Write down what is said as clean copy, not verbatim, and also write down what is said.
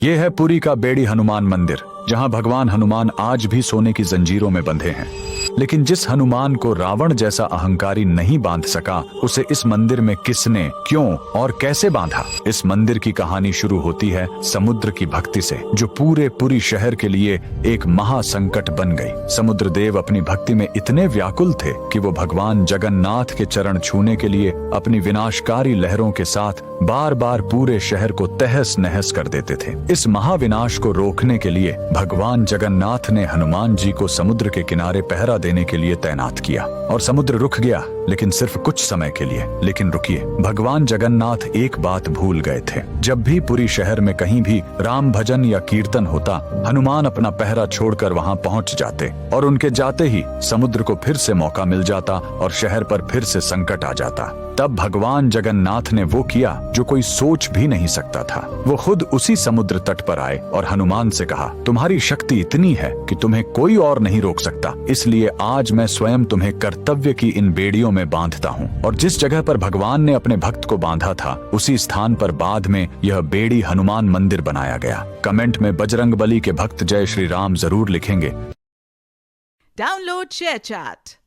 ये है पुरी का बेड़ी हनुमान मंदिर, जहां भगवान हनुमान आज भी सोने की जंजीरों में बंधे हैं। लेकिन जिस हनुमान को रावण जैसा अहंकारी नहीं बांध सका, उसे इस मंदिर में किसने, क्यों और कैसे बांधा? इस मंदिर की कहानी शुरू होती है समुद्र की भक्ति से, जो पूरे पुरी शहर के लिए एक महासंकट बन गई। समुद्र देव अपनी भक्ति में इतने व्याकुल थे कि वो भगवान जगन्नाथ के चरण छूने के लिए अपनी विनाशकारी लहरों के साथ बार बार पूरे शहर को तहस नहस कर देते थे। इस महाविनाश को रोकने के लिए भगवान जगन्नाथ ने हनुमान जी को समुद्र के किनारे पहरा देने के लिए तैनात किया, और समुद्र रुक गया, लेकिन सिर्फ कुछ समय के लिए। लेकिन रुकिए, भगवान जगन्नाथ एक बात भूल गए थे। जब भी पूरी शहर में कहीं भी राम भजन या कीर्तन होता, हनुमान अपना पहरा छोड़कर वहां पहुंच जाते, और उनके जाते ही समुद्र को फिर से मौका मिल जाता और शहर पर फिर से संकट आ जाता। तब भगवान जगन्नाथ ने वो किया जो कोई सोच भी नहीं सकता था। वो खुद उसी समुद्र तट पर आए और हनुमान से कहा, तुम्हारी शक्ति इतनी है कि तुम्हें कोई और नहीं रोक सकता, इसलिए आज मैं स्वयं तुम्हें कर्तव्य की इन बेड़ियों में बांधता हूँ। और जिस जगह पर भगवान ने अपने भक्त को बांधा था, उसी स्थान पर बाद में यह बेड़ी हनुमान मंदिर बनाया गया। कमेंट में बजरंगबली के भक्त जय श्री राम जरूर लिखेंगे। Download ShareChat.